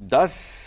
10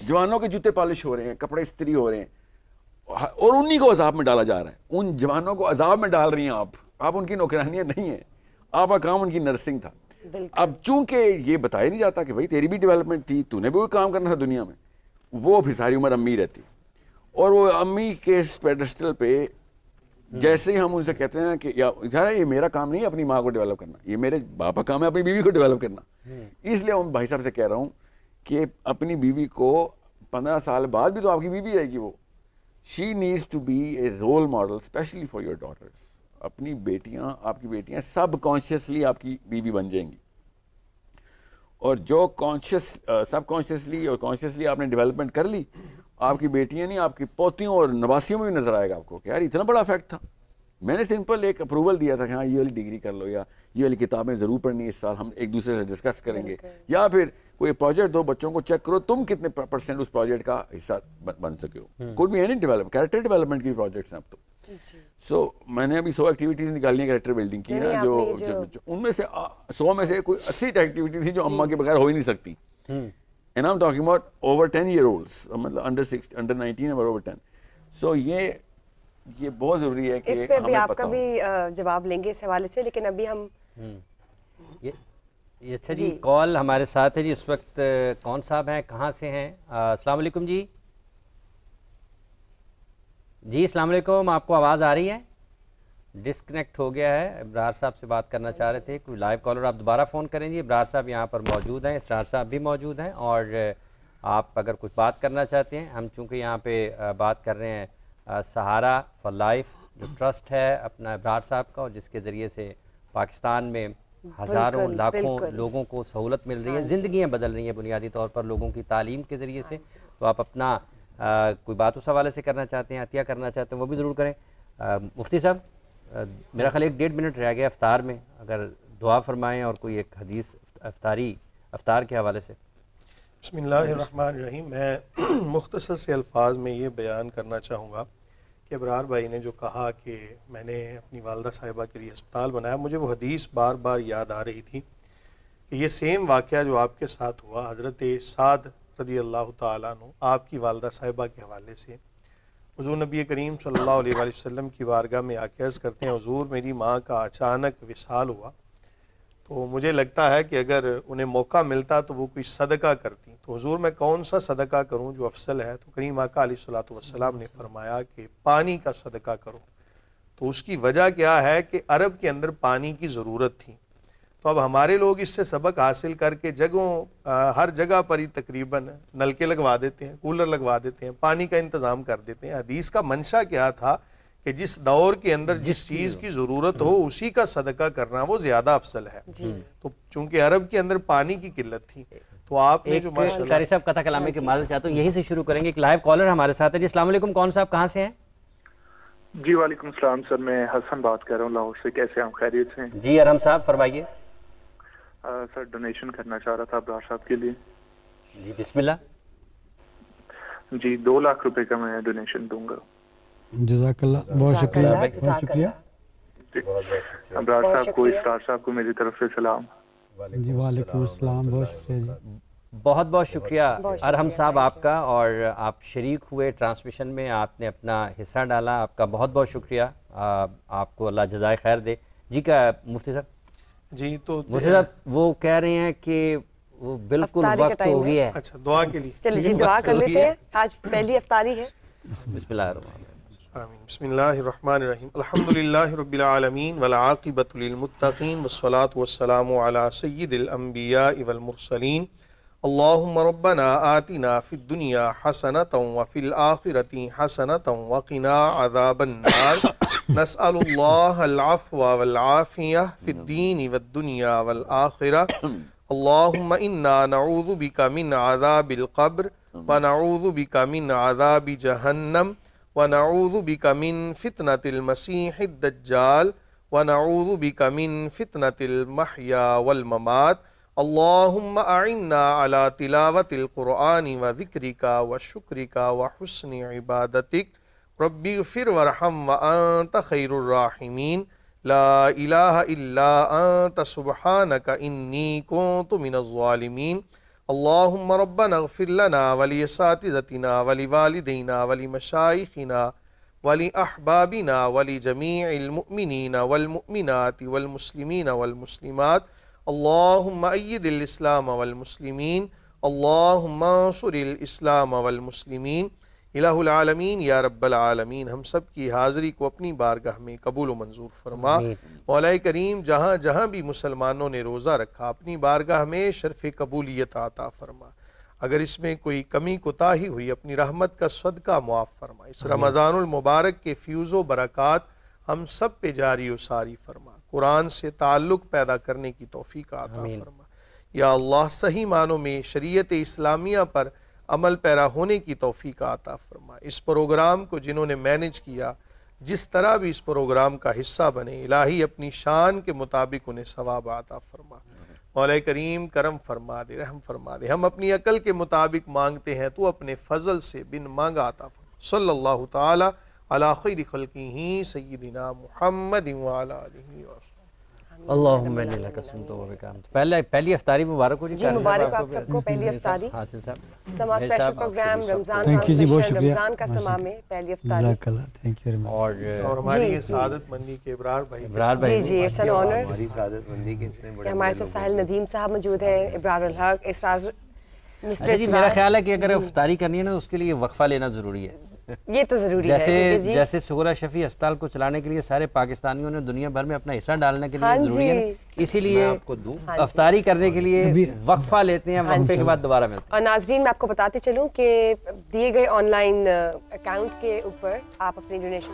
جوانوں کے جوتے پالش ہو رہے ہیں, کپڑے استری ہو رہے ہیں, اور انہی کو عذاب میں ڈالا جا رہا ہے. ان جوانوں کو عذاب میں ڈال رہی ہیں آپ ان کی نوکرانیاں نہیں ہیں, آپ کا کام ان کی نرسنگ تھا. اب چونکہ یہ بتایا نہیں جاتا کہ بھائی تیری بھی ڈیولپمنٹ تھی, تو نے بھی کوئی کام کرنا تھا دنیا میں, وہ پھر ساری عمر امی رہتی, اور وہ امی کے پیڈسٹل پہ جیسے ہی ہم ان سے کہتے ہیں کہ یار یہ میرا کام نہیں ہے اپنی ماں کو ڈیولپ کرنا, یہ میرے باپ کا کام ہے اپنی بیوی کو ڈیولپ کرنا. اس لیے میں بھائی صاحب سے کہہ رہا ہوں کہ اپنی بیوی کو 15 سال بعد بھی تو آپ کی بیوی رہے گی, وہ she needs to be a role model especially for your daughters. اپنی بیٹیاں, آپ کی بیٹیاں سب کانشیسلی آپ کی بیوی بن جائیں گی, اور جو سب کانشیسلی اور کانشیسلی آپ نے ڈیولپمنٹ کر لی, آپ کی بیٹیاں نہیں آپ کی پوتیوں اور نواسیوں میں بھی نظر آئے گا آپ کو کہ یار اتنا بڑا فیکٹ تھا. میں نے سمپل ایک اپروول دیا تھا کہ ہاں یہ والی ڈگری کر لو, یا یہ والی کتابیں ضرور پڑھنی اس سال, ہم ایک دوسرے سے ڈسکس کریں گے, یا پھر کوئی پروجیکٹ دو بچوں کو چیک کرو تم کتنے % اس پروجیکٹ کا حصہ بن سکے ہو. کوئی بھی اینی ڈیولپمنٹ, کیریکٹر ڈیولپمنٹ کی پروجیکٹس ہیں اب تو. سو میں نے ابھی 100 ایکٹیویٹیز نکالی ہیں کیریکٹر بلڈنگ کی نا, جو ان میں سے 100 میں سے کوئی 80 ایکٹیویٹیز تھیں جو اماں کے بغیر ہو ہی نہیں سکتی. And I'm talking about over 10-year-olds, مطلب under 19 اور over 10. So یہ بہت ضروری ہے کہ اس پہ بھی آپ کا بھی جواب لیں گے اس حوالے سے, لیکن ابھی ہم یہ اچھا جی کال ہمارے ساتھ ہے جی اس وقت. کون صاحب ہیں, کہاں سے ہیں؟ السلام علیکم جی. جی السلام علیکم, آپ کو آواز آ رہی ہے؟ ڈسکنیکٹ ہو گیا ہے. ابرار صاحب سے بات کرنا چاہ رہے تھے, کوئی لائیو کالر آپ دوبارہ فون کریں جی. ابرار صاحب یہاں پر موجود ہیں, اسرار صاحب بھی موجود ہیں, اور آپ اگر کچھ بات کرنا چاہتے ہیں, ہم چونکہ یہاں پہ بات کر رہے ہیں سہارا فار لائف جو ٹرسٹ ہے اپنا ابرار صاحب کا, اور جس کے ذریعے سے پاکستان میں ہزاروں لاکھوں لوگوں کو سہولت مل رہی ہے, زندگیاں بدل رہی ہیں بنیادی طور پر لوگوں کی تعلیم کے ذریعے سے. تو آپ اپنا کوئی بات اس حوالے سے کرنا چاہتے ہیں, عطیہ کرنا چاہتے ہیں, وہ بھی ضرور کریں. مفتی صاحب میرا خیال 1-1.5 منٹ رہ گیا افطار میں, اگر دعا فرمائیں اور کوئی ایک حدیث افطار کے حوالے سے. بسم اللہ الرحمن الرحیم. میں مختصر سے الفاظ میں یہ بیان کرنا چاہوں گا کہ ابرار بھائی نے جو کہا کہ میں نے اپنی والدہ صاحبہ کے لیے اسپتال بنایا, مجھے وہ حدیث بار بار یاد آ رہی تھی کہ یہ سیم واقعہ جو آپ کے ساتھ ہوا, حضرت سعد رضی اللہ تعالیٰ عنہ آپ کی والدہ صاحبہ کے حوالے سے حضور نبی کریم صلی اللہ علیہ وآلہ وسلم کی بارگاہ میں آ کے عرض کرتے ہیں, حضور میری ماں کا اچانک وصال ہوا, تو مجھے لگتا ہے کہ اگر انہیں موقع ملتا تو وہ کوئی صدقہ کرتی, تو حضور میں کون سا صدقہ کروں جو افضل ہے؟ تو کریم آقا علیہ الصلوۃ والسلام نے فرمایا کہ پانی کا صدقہ کرو. تو اس کی وجہ کیا ہے کہ عرب کے اندر پانی کی ضرورت تھی. تو اب ہمارے لوگ اس سے سبق حاصل کر کے ہر جگہ پر ہی تقریباً نلکے لگوا دیتے ہیں, کولر لگوا دیتے ہیں, پانی کا انتظام کر دیتے ہیں. حدیث کا منشا کیا تھا کہ جس دور کے اندر جس چیز کی ضرورت ہو اسی کا صدقہ کرنا وہ زیادہ افضل ہے. تو چونکہ عرب کے اندر پانی کی قلت تھی, تو آپ نے جو ماشاءاللہ قاری صاحب کتھا کلامی کی معذرت چاہتا ہوں, یہیں سے شروع کریں گے. ایک لائیو کالر ہمارے ساتھ ہے جی. السلام علیکم, کون صاحب کہاں سے ہیں؟ جی وعلیکم السلام سر, میں حسن بات کر رہا ہوں لاہور سے. کیسے ہیں آپ؟ خیریت سے ہیں؟ جی ارحم صاحب فرمائیے. سر ڈونیشن کرنا چاہ رہا تھا ابرار صاحب کے لیے. جی بسم اللہ. جی 2 لاکھ روپے کا میں ڈونیشن دوں گا. جزاک اللہ, بہت شکریہ, بہت شکریہ. ابرار صاحب کو, اسرار صاحب کو میری طرف سے سلام. جی وعلیکم السلام, بہت شکریہ جی. بہت بہت شکریہ ارحم صاحب آپ کا, اور آپ شریک ہوئے ٹرانسمیشن میں, آپ نے اپنا حصہ ڈالا, آپ کا بہت بہت شکریہ. آپ کو اللہ جزائے خیر دے. جی کیا مفتی صاحب؟ جی تو مفتی صاحب وہ کہہ رہے ہیں کہ وہ بالکل وقت ہو گیا ہے. اچھا دعا کے لیے چلیے جی دعا کر لیتے ہیں, آج پہلی افطاری ہے. بسم اللہ الرحمن الرحیم. آمین. بسم اللہ الرحمن الرحیم. الحمدللہ رب العالمین والعاقبۃ للمتقین والصلاة والسلام علی سید الانبیاء والمرسلین. اللہم ربنا آتنا فی الدنیا حسنۃ وفی الآخرۃ حسنۃ وقنا عذاب النار. نسأل اللہ العفو والعافیہ فی الدین والدنیا والآخرہ. اللہم انا نعوذ بک من عذاب القبر ونعوذ بک من عذاب جہنم ونعوذ بک من فتنة المسیح الدجال ونعوذ بک من فتنة المحیا والممات. اللہم اعنا علی تلاوت القرآن وذکرک وشکرک وحسن عبادتک. رب اغفر وارحم وانت خیر الراحمین. لا الہ الا انت سبحانک انی کنت من الظالمین. اللہم ربنا اغفر لنا ولیساتذتنا ولیوالدینا ولیمشائخنا ولاحبابنا ولجمیع المؤمنین والمؤمنات والمسلمین والمسلمات اللہم اید الاسلام والمسلمین اللہم انصر الاسلام والمسلمین الہ العالمین یا رب العالمین. ہم سب کی حاضری کو اپنی بارگاہ میں قبول و منظور فرما. مولا کریم جہاں جہاں بھی مسلمانوں نے روزہ رکھا اپنی بارگاہ میں شرف قبولیت عطا فرما. اگر اس میں کوئی کمی کوتاہی ہوئی اپنی رحمت کا صدقہ معاف فرما. اس رمضان المبارک کے فیوز و برکات ہم سب پہ جاری و ساری فرما. قرآن سے تعلق پیدا کرنے کی توفیق عطا فرما. یا اللہ صحیح معنوں میں شریعت اسلامیہ پر عمل پیرا ہونے کی توفیق عطا فرما. اس پروگرام کو جنہوں نے مینیج کیا جس طرح بھی اس پروگرام کا حصہ بنے الہی اپنی شان کے مطابق انہیں ثواب عطا فرما. مولا کریم کرم فرما دے رحم فرما دے. ہم اپنی عقل کے مطابق مانگتے ہیں تو اپنے فضل سے بن مانگا عطا فرما. صلی اللہ تعالی علی خیر خلقہ سیدنا محمد وعلی آلہ وسلم. اللہم انی لک صمت و بک آمنت. پہلی افطاری مبارک ہو جی مبارک آپ سب کو پہلی افطاری. حاصل صاحب Samaa special programme Ramzan Thank you جی، بہت شکریہ. رمضان کا سما میں پہلی افطاری. جزاک اللہ. تھینک یو اور ہماری یہ سعادت مندی کے ابرار بھائی جی جی اٹس این آنر ہماری سعادت مندی کے اتنے بڑے ہمارے ساتھ ساحل ندیم صاحب موجود ہیں, ابرار الحق, اسرار. اچھا جی میرا خیال ہے کہ اگر افطاری کرنی ہے نا اس کے لیے وقفہ لینا ضروری ہے. یہ تو ضروری ہے جیسے سغرا شفیع اسپتال کو چلانے کے لیے سارے پاکستانیوں نے دنیا بھر میں اپنا حصہ ڈالنے کے لیے ضروری ہے, اسی لیے افطاری کرنے کے لیے وقفہ لیتے ہیں. وقفے کے بعد دوبارہ ملتے ہیں. اور ناظرین میں آپ کو بتاتے چلوں کہ دیے گئے آن لائن اکاؤنٹ کے اوپر آپ اپنی ڈونیشن